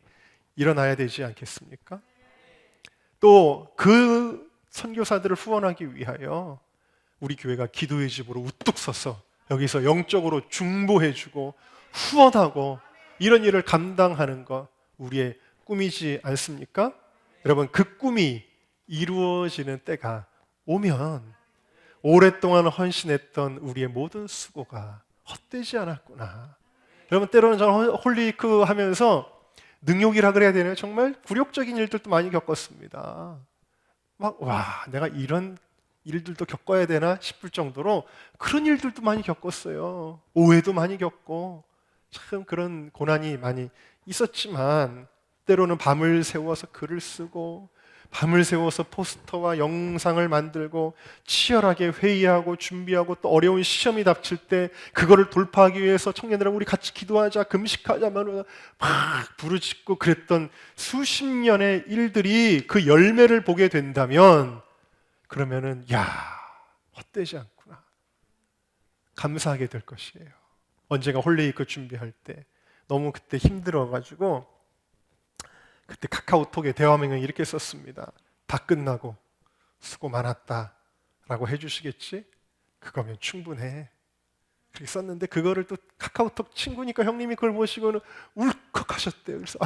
S1: 일어나야 되지 않겠습니까? 또 그 선교사들을 후원하기 위하여 우리 교회가 기도의 집으로 우뚝 서서 여기서 영적으로 중보해주고 후원하고 이런 일을 감당하는 것 우리의 꿈이지 않습니까? 여러분 그 꿈이 이루어지는 때가 오면 오랫동안 헌신했던 우리의 모든 수고가 헛되지 않았구나. 여러분 때로는 저는 홀리위크 하면서 능욕이라 그래야 되나요? 정말 굴욕적인 일들도 많이 겪었습니다. 내가 이런 일들도 겪어야 되나 싶을 정도로 그런 일들도 많이 겪었어요. 오해도 많이 겪고 참 그런 고난이 많이 있었지만 때로는 밤을 새워서 글을 쓰고 밤을 새워서 포스터와 영상을 만들고 치열하게 회의하고 준비하고 또 어려운 시험이 닥칠 때 그거를 돌파하기 위해서 청년들하고 우리 같이 기도하자 금식하자 막 부르짖고 그랬던 수십 년의 일들이 그 열매를 보게 된다면 그러면은 헛되지 않구나 감사하게 될 것이에요. 언제가 홀리위크 준비할 때 너무 그때 힘들어가지고 그때 카카오톡에 대화명을 이렇게 썼습니다. 다 끝나고 수고 많았다 라고 해주시겠지? 그거면 충분해. 그렇게 썼는데 그거를 또 카카오톡 친구니까 형님이 그걸 보시고는 울컥하셨대요. 그래서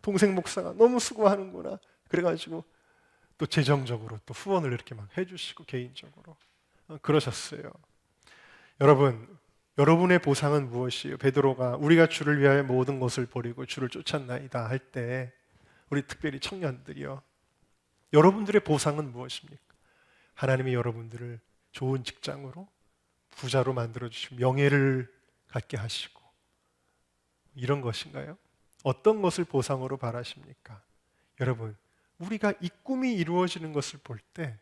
S1: 동생 목사가 너무 수고하는구나. 그래가지고 또 재정적으로 또 후원을 이렇게 막 해주시고 개인적으로 그러셨어요. 여러분, 여러분의 보상은 무엇이에요? 베드로가 우리가 주를 위하여 모든 것을 버리고 주를 쫓았나이다 할 때 우리 특별히 청년들이요, 여러분들의 보상은 무엇입니까? 하나님이 여러분들을 좋은 직장으로 부자로 만들어주시고 명예를 갖게 하시고 이런 것인가요? 어떤 것을 보상으로 바라십니까? 여러분, 우리가 이 꿈이 이루어지는 것을 볼 때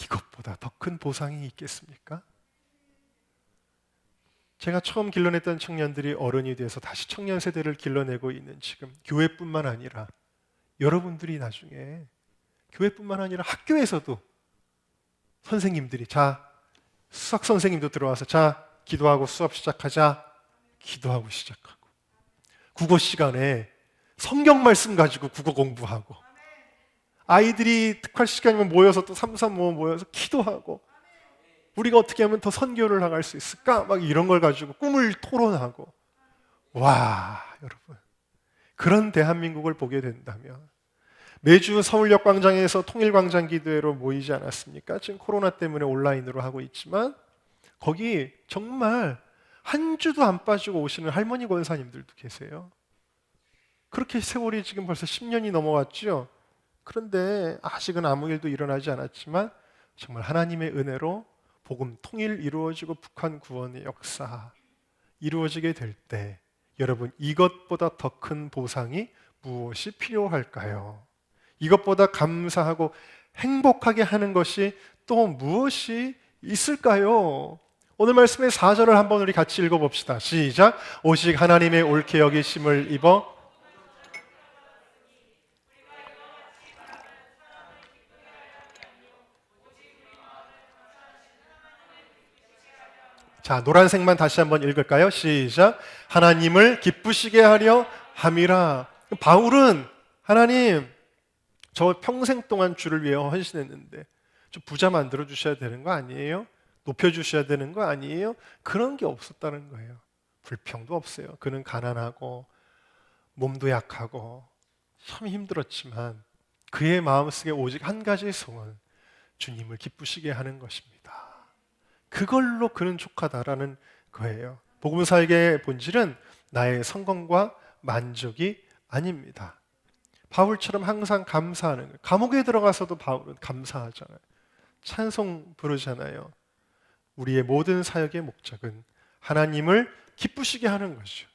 S1: 이것보다 더 큰 보상이 있겠습니까? 제가 처음 길러냈던 청년들이 어른이 돼서 다시 청년 세대를 길러내고 있는 지금, 교회뿐만 아니라 여러분들이 나중에 교회뿐만 아니라 학교에서도 선생님들이, 자, 수학 선생님도 들어와서 자, 기도하고 수업 시작하자, 기도하고 시작하고, 국어 시간에 성경 말씀 가지고 국어 공부하고, 아이들이 특활 시간이면 모여서 또 삼삼오오 모여서 기도하고, 우리가 어떻게 하면 더 선교를 나갈 수 있을까? 막 이런 걸 가지고 꿈을 토론하고. 와, 여러분, 그런 대한민국을 보게 된다면 매주 서울역 광장에서 통일광장 기도회로 모이지 않았습니까? 지금 코로나 때문에 온라인으로 하고 있지만 거기 정말 한 주도 안 빠지고 오시는 할머니 권사님들도 계세요. 그렇게 세월이 지금 벌써 10년이 넘어갔죠. 그런데 아직은 아무 일도 일어나지 않았지만 정말 하나님의 은혜로 복음 통일 이루어지고 북한 구원의 역사 이루어지게 될 때, 여러분, 이것보다 더 큰 보상이 무엇이 필요할까요? 이것보다 감사하고 행복하게 하는 것이 또 무엇이 있을까요? 오늘 말씀의 4절을 한번 우리 같이 읽어봅시다. 시작. 오직 하나님의 옳게 여기심을 입어 자, 노란색만 다시 한번 읽을까요? 시작. 하나님을 기쁘시게 하려 함이라. 바울은 하나님, 저 평생 동안 주를 위해 헌신했는데 좀 부자 만들어 주셔야 되는 거 아니에요? 높여 주셔야 되는 거 아니에요? 그런 게 없었다는 거예요. 불평도 없어요. 그는 가난하고 몸도 약하고 참 힘들었지만 그의 마음속에 오직 한 가지의 소원, 주님을 기쁘시게 하는 것입니다. 그걸로 그는 족하다라는 거예요. 복음 살기의 본질은 나의 성공과 만족이 아닙니다. 바울처럼 항상 감사하는 거예요. 감옥에 들어가서도 바울은 감사하잖아요. 찬송 부르잖아요. 우리의 모든 사역의 목적은 하나님을 기쁘시게 하는 것이죠.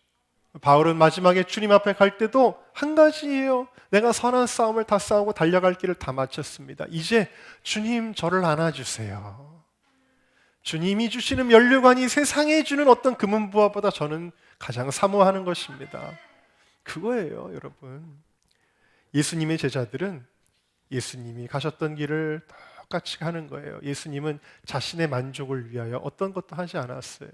S1: 바울은 마지막에 주님 앞에 갈 때도 한 가지예요. 내가 선한 싸움을 다 싸우고 달려갈 길을 다 마쳤습니다. 이제 주님 저를 안아주세요. 주님이 주시는 면류관이 세상에 주는 어떤 금은부화보다 저는 가장 사모하는 것입니다. 그거예요, 여러분. 예수님의 제자들은 예수님이 가셨던 길을 똑같이 가는 거예요. 예수님은 자신의 만족을 위하여 어떤 것도 하지 않았어요.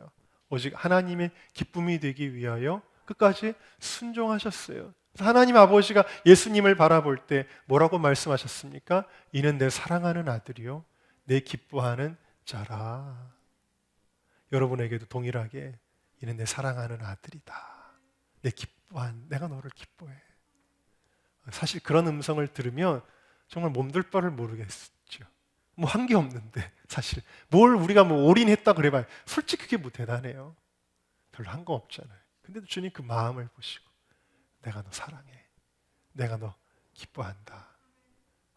S1: 오직 하나님의 기쁨이 되기 위하여 끝까지 순종하셨어요. 하나님 아버지가 예수님을 바라볼 때 뭐라고 말씀하셨습니까? 이는 내 사랑하는 아들이요 내 기뻐하는 자라. 여러분에게도 동일하게 이는 내 사랑하는 아들이다. 내 기뻐한, 내가 너를 기뻐해. 사실 그런 음성을 들으면 정말 몸둘 바를 모르겠죠. 뭐 한 게 없는데 사실 뭘 우리가 뭐 올인했다 그래봐요. 솔직히 그게 뭐 대단해요. 별로 한 거 없잖아요. 근데도 주님 그 마음을 보시고 내가 너 사랑해. 내가 너 기뻐한다.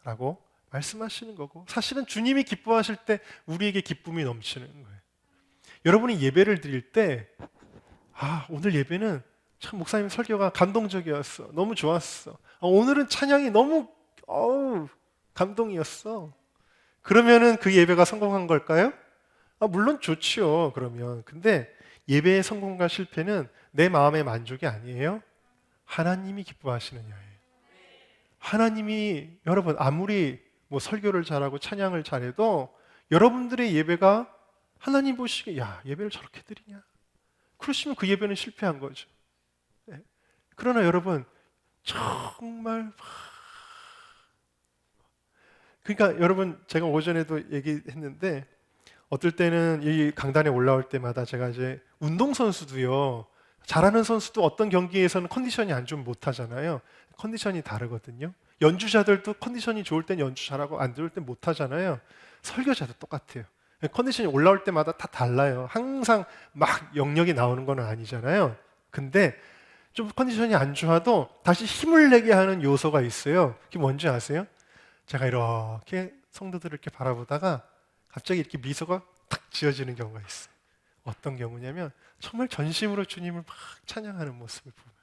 S1: 라고 말씀하시는 거고, 사실은 주님이 기뻐하실 때 우리에게 기쁨이 넘치는 거예요. 여러분이 예배를 드릴 때 오늘 예배는 참 목사님 설교가 감동적이었어. 너무 좋았어. 오늘은 찬양이 너무 감동이었어. 그러면은 그 예배가 성공한 걸까요? 물론 좋지요. 그러면. 근데 예배의 성공과 실패는 내 마음의 만족이 아니에요. 하나님이 기뻐하시는 여예요. 하나님이, 여러분, 아무리 뭐 설교를 잘하고 찬양을 잘해도 여러분들의 예배가 하나님 보시기에 야, 예배를 저렇게 드리냐? 그러시면 그 예배는 실패한 거죠. 네. 그러나 여러분, 정말 그러니까 여러분, 제가 오전에도 얘기했는데 어떨 때는 이 강단에 올라올 때마다 제가 이제 운동선수도요, 잘하는 선수도 어떤 경기에서는 컨디션이 안 좋으면 못하잖아요. 컨디션이 다르거든요. 연주자들도 컨디션이 좋을 땐 연주 잘하고 안 좋을 땐 못하잖아요. 설교자도 똑같아요. 컨디션이 올라올 때마다 다 달라요. 항상 막 영역이 나오는 건 아니잖아요. 근데 좀 컨디션이 안 좋아도 다시 힘을 내게 하는 요소가 있어요. 그게 뭔지 아세요? 제가 이렇게 성도들을 이렇게 바라보다가 갑자기 이렇게 미소가 탁 지어지는 경우가 있어요. 어떤 경우냐면 정말 전심으로 주님을 막 찬양하는 모습을 보면,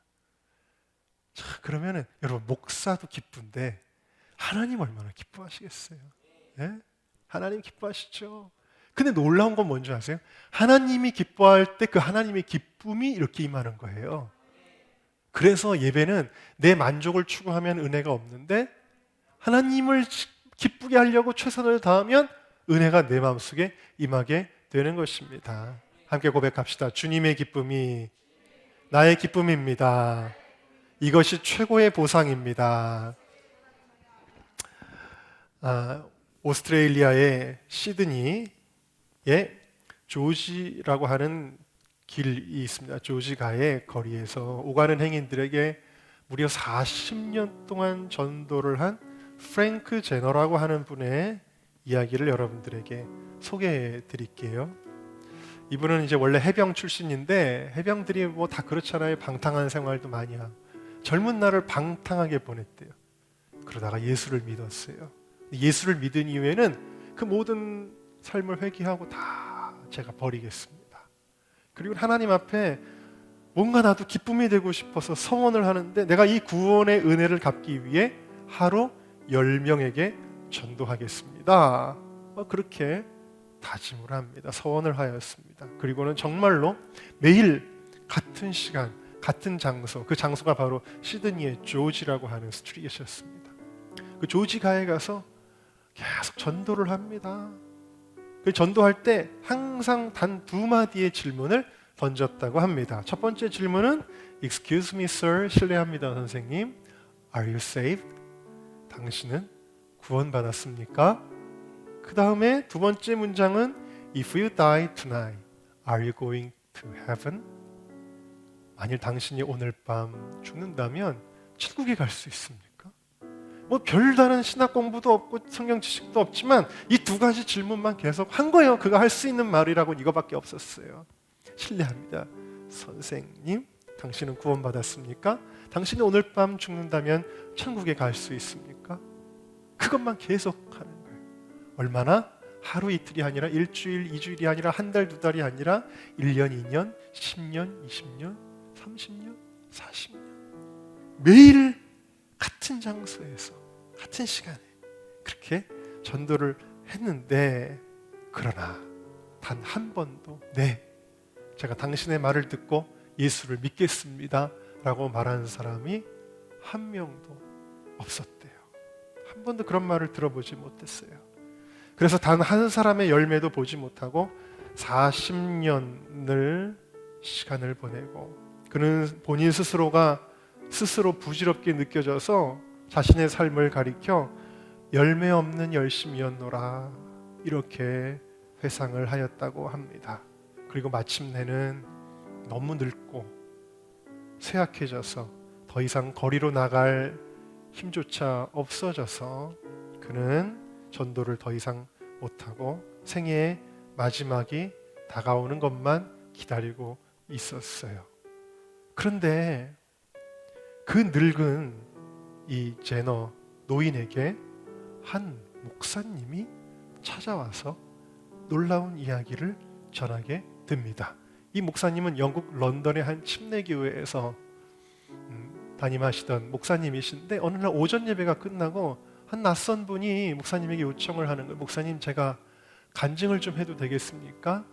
S1: 자, 그러면은 여러분 목사도 기쁜데 하나님 얼마나 기뻐하시겠어요? 예? 하나님 기뻐하시죠. 근데 놀라운 건 뭔지 아세요? 하나님이 기뻐할 때 그 하나님의 기쁨이 이렇게 임하는 거예요. 그래서 예배는 내 만족을 추구하면 은혜가 없는데 하나님을 기쁘게 하려고 최선을 다하면 은혜가 내 마음속에 임하게 되는 것입니다. 함께 고백합시다. 주님의 기쁨이 나의 기쁨입니다. 이것이 최고의 보상입니다. 오스트레일리아의 시드니에 조지라고 하는 길이 있습니다. 조지가의 거리에서 오가는 행인들에게 무려 40년 동안 전도를 한 프랭크 제너라고 하는 분의 이야기를 여러분들에게 소개해 드릴게요. 이분은 이제 원래 해병 출신인데 해병들이 뭐 다 그렇잖아요. 방탕한 생활도 많이 하고 젊은 날을 방탕하게 보냈대요. 그러다가 예수를 믿었어요. 예수를 믿은 이후에는 그 모든 삶을 회개하고 다 제가 버리겠습니다. 그리고 하나님 앞에 뭔가 나도 기쁨이 되고 싶어서 서원을 하는데 내가 이 구원의 은혜를 갚기 위해 하루 10명에게 전도하겠습니다. 그렇게 다짐을 합니다. 서원을 하였습니다. 그리고는 정말로 매일 같은 시간, 같은 장소, 그 장소가 바로 시드니의 조지라고 하는 스트리트였습니다. 그 조지가에 가서 계속 전도를 합니다. 그 전도할 때 항상 단 2마디의 질문을 던졌다고 합니다. 첫 번째 질문은 Excuse me, sir. 실례합니다, 선생님. Are you saved? 당신은 구원받았습니까? 그 다음에 두 번째 문장은 If you die tonight, are you going to heaven? 만일 당신이 오늘 밤 죽는다면 천국에 갈 수 있습니까? 뭐 별다른 신학 공부도 없고 성경 지식도 없지만 이 2가지 질문만 계속 한 거예요. 그가 할 수 있는 말이라고는 이거밖에 없었어요. 실례합니다, 선생님. 당신은 구원받았습니까? 당신이 오늘 밤 죽는다면 천국에 갈 수 있습니까? 그것만 계속 하는 거예요. 얼마나? 하루 이틀이 아니라 일주일, 2주일이 아니라 한 달, 2달이 아니라 1년, 2년, 10년, 20년, 30년, 40년 매일 같은 장소에서 같은 시간에 그렇게 전도를 했는데, 그러나 단 한 번도 제가 당신의 말을 듣고 예수를 믿겠습니다 라고 말하는 사람이 한 명도 없었대요. 한 번도 그런 말을 들어보지 못했어요. 그래서 단 한 사람의 열매도 보지 못하고 40년을 시간을 보내고, 그는 본인 스스로가 스스로 부질없게 느껴져서 자신의 삶을 가리켜 열매 없는 열심이었노라 이렇게 회상을 하였다고 합니다. 그리고 마침내는 너무 늙고 쇠약해져서 더 이상 거리로 나갈 힘조차 없어져서 그는 전도를 더 이상 못하고 생애의 마지막이 다가오는 것만 기다리고 있었어요. 그런데 그 늙은 이 제너 노인에게 한 목사님이 찾아와서 놀라운 이야기를 전하게 됩니다. 이 목사님은 영국 런던의 한 침례교회에서 담임하시던 목사님이신데 어느 날 오전 예배가 끝나고 한 낯선 분이 목사님에게 요청을 하는 거예요. 목사님, 제가 간증을 좀 해도 되겠습니까?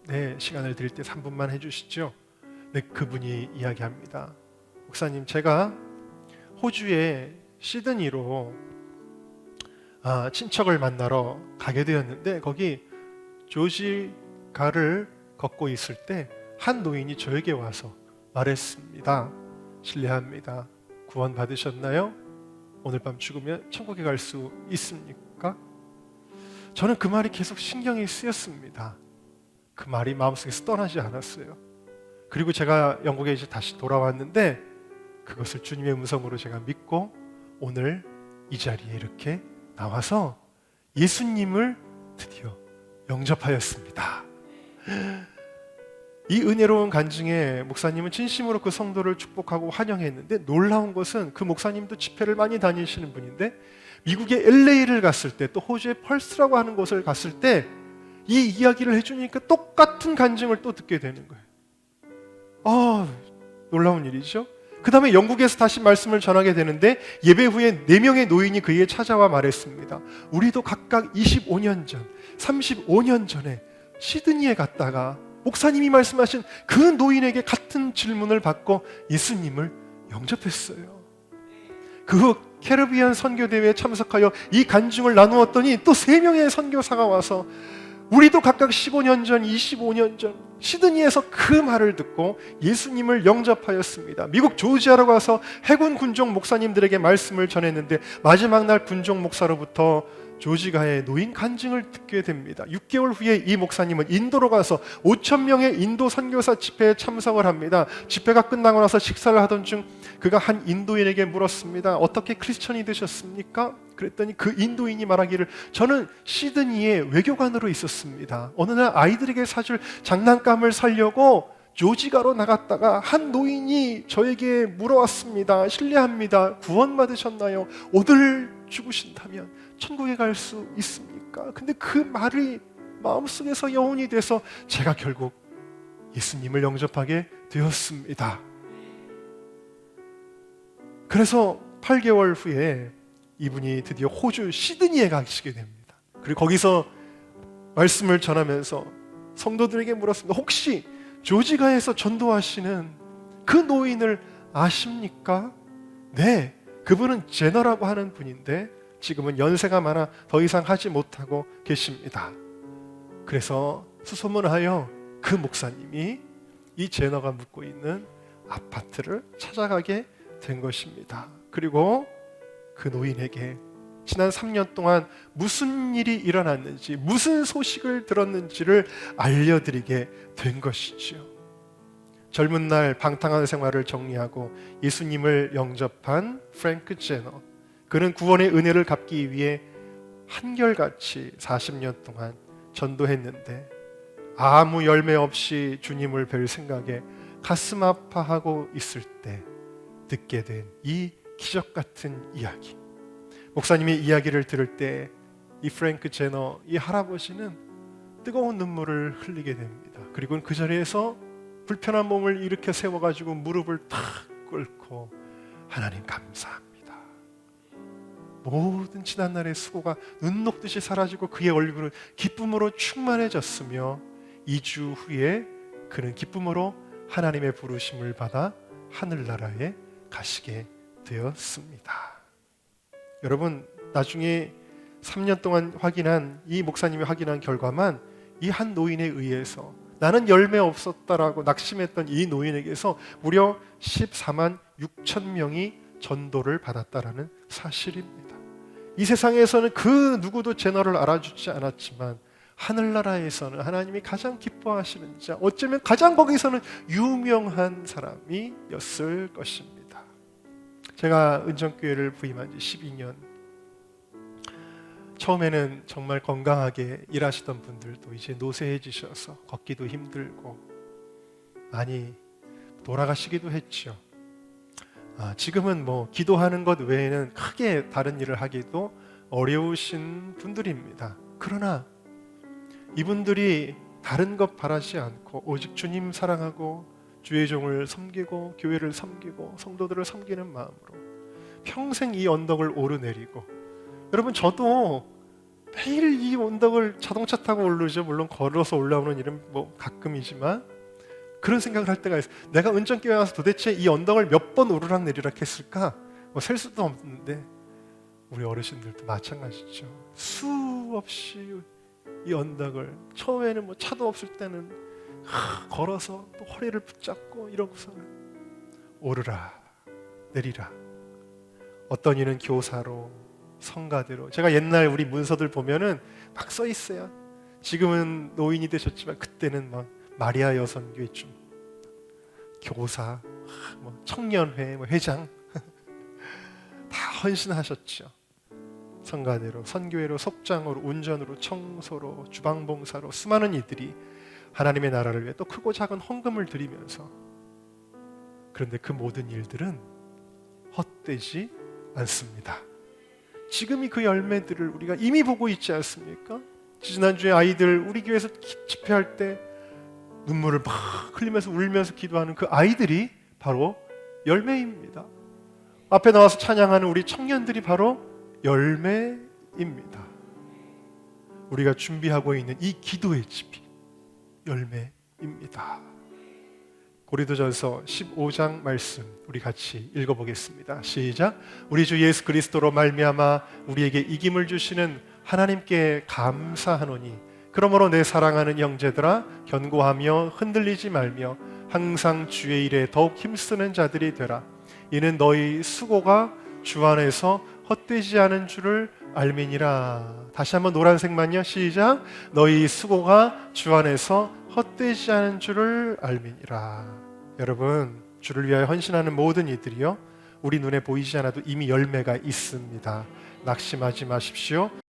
S1: 네, 시간을 드릴 때 3분만 해주시죠. 네, 그분이 이야기합니다. 목사님, 제가 호주의 시드니로 친척을 만나러 가게 되었는데 거기 조지가를 걷고 있을 때 한 노인이 저에게 와서 말했습니다. 실례합니다. 구원 받으셨나요? 오늘 밤 죽으면 천국에 갈 수 있습니까? 저는 그 말이 계속 신경이 쓰였습니다. 그 말이 마음속에서 떠나지 않았어요. 그리고 제가 영국에 이제 다시 돌아왔는데 그것을 주님의 음성으로 제가 믿고 오늘 이 자리에 이렇게 나와서 예수님을 드디어 영접하였습니다. 이 은혜로운 간증에 목사님은 진심으로 그 성도를 축복하고 환영했는데, 놀라운 것은 그 목사님도 집회를 많이 다니시는 분인데 미국의 LA를 갔을 때, 또 호주의 펄스라고 하는 곳을 갔을 때 이 이야기를 해주니까 똑같은 간증을 또 듣게 되는 거예요. 놀라운 일이죠. 그 다음에 영국에서 다시 말씀을 전하게 되는데, 예배 후에 4명의 노인이 그에게 찾아와 말했습니다. 우리도 각각 25년 전, 35년 전에 시드니에 갔다가 목사님이 말씀하신 그 노인에게 같은 질문을 받고 예수님을 영접했어요. 그 후 캐리비안 선교대회에 참석하여 이 간증을 나누었더니 또 3명의 선교사가 와서 우리도 각각 15년 전, 25년 전 시드니에서 그 말을 듣고 예수님을 영접하였습니다. 미국 조지아로 가서 해군 군종 목사님들에게 말씀을 전했는데, 마지막 날 군종 목사로부터 조지아의 노인 간증을 듣게 됩니다. 6개월 후에 이 목사님은 인도로 가서 5,000명의 인도 선교사 집회에 참석을 합니다. 집회가 끝나고 나서 식사를 하던 중 그가 한 인도인에게 물었습니다. 어떻게 크리스천이 되셨습니까? 그랬더니 그 인도인이 말하기를, 저는 시드니에 외교관으로 있었습니다. 어느 날 아이들에게 사줄 장난감을 사려고 조지아로 나갔다가 한 노인이 저에게 물어왔습니다. 실례합니다. 구원받으셨나요? 오늘 죽으신다면 천국에 갈 수 있습니까? 근데 그 말이 마음속에서 여운이 돼서 제가 결국 예수님을 영접하게 되었습니다. 그래서 8개월 후에 이분이 드디어 호주 시드니에 가시게 됩니다. 그리고 거기서 말씀을 전하면서 성도들에게 물었습니다. 혹시 조지아에서 전도하시는 그 노인을 아십니까? 네, 그분은 제너라고 하는 분인데 지금은 연세가 많아 더 이상 하지 못하고 계십니다. 그래서 수소문하여 그 목사님이 이 제너가 묵고 있는 아파트를 찾아가게 된 것입니다. 그리고 그 노인에게 지난 3년 동안 무슨 일이 일어났는지, 무슨 소식을 들었는지를 알려드리게 된 것이지요. 젊은 날 방탕한 생활을 정리하고 예수님을 영접한 프랭크 제너, 그는 구원의 은혜를 갚기 위해 한결같이 40년 동안 전도했는데 아무 열매 없이 주님을 뵐 생각에 가슴 아파하고 있을 때 듣게 된 이 기적 같은 이야기. 목사님이 이야기를 들을 때 이 프랭크 제너, 이 할아버지는 뜨거운 눈물을 흘리게 됩니다. 그리고 그 자리에서 불편한 몸을 일으켜 세워가지고 무릎을 탁 꿇고 하나님 감사합니다. 모든 지난날의 수고가 눈 녹듯이 사라지고 그의 얼굴은 기쁨으로 충만해졌으며 2주 후에 그는 기쁨으로 하나님의 부르심을 받아 하늘나라에 가시게 되었습니다. 여러분, 나중에 3년 동안 확인한 이 목사님이 확인한 결과만 이 한 노인에 의해서 나는 열매 없었다라고 낙심했던 이 노인에게서 무려 14만 6천 명이 전도를 받았다라는 사실입니다. 이 세상에서는 그 누구도 제너를 알아주지 않았지만 하늘나라에서는 하나님이 가장 기뻐하시는 자, 어쩌면 가장 거기서는 유명한 사람이었을 것입니다. 제가 은정교회를 부임한 지 12년, 처음에는 정말 건강하게 일하시던 분들도 이제 노쇠해지셔서 걷기도 힘들고 많이 돌아가시기도 했죠. 지금은 뭐 기도하는 것 외에는 크게 다른 일을 하기도 어려우신 분들입니다. 그러나 이분들이 다른 것 바라지 않고 오직 주님 사랑하고 주의 종을 섬기고 교회를 섬기고 성도들을 섬기는 마음으로 평생 이 언덕을 오르내리고, 여러분 저도 매일 이 언덕을 자동차 타고 오르죠. 물론 걸어서 올라오는 일은 뭐 가끔이지만 그런 생각을 할 때가 있어요. 내가 은정교회 와서 도대체 이 언덕을 몇 번 오르락 내리락 했을까? 뭐 셀 수도 없는데 우리 어르신들도 마찬가지죠. 수없이 이 언덕을 처음에는 뭐 차도 없을 때는 걸어서 또 허리를 붙잡고 이러고서는 오르라 내리라. 어떤 이는 교사로, 성가대로. 제가 옛날 우리 문서들 보면은 막 써 있어요. 지금은 노인이 되셨지만 그때는 막 마리아 여성교회 좀 교사, 뭐 청년회, 뭐 회장 다 헌신하셨죠. 성가대로, 선교회로, 속장으로, 운전으로, 청소로, 주방봉사로 수많은 이들이 하나님의 나라를 위해 또 크고 작은 헌금을 드리면서, 그런데 그 모든 일들은 헛되지 않습니다. 지금이 그 열매들을 우리가 이미 보고 있지 않습니까? 지난주에 아이들 우리 교회에서 집회할 때 눈물을 막 흘리면서 울면서 기도하는 그 아이들이 바로 열매입니다. 앞에 나와서 찬양하는 우리 청년들이 바로 열매입니다. 우리가 준비하고 있는 이 기도의 집이 열매입니다. 고린도전서 15장 말씀 우리 같이 읽어보겠습니다. 시작. 우리 주 예수 그리스도로 말미암아 우리에게 이김을 주시는 하나님께 감사하노니 그러므로 내 사랑하는 형제들아 견고하며 흔들리지 말며 항상 주의 일에 더욱 힘쓰는 자들이 되라. 이는 너희 수고가 주 안에서 헛되지 않은 줄을 알미니라. 다시 한번 노란색만요. 시작. 너희 수고가 주 안에서 헛되지 않은 줄을 알미니라. 여러분, 주를 위하여 헌신하는 모든 이들이요, 우리 눈에 보이지 않아도 이미 열매가 있습니다. 낙심하지 마십시오.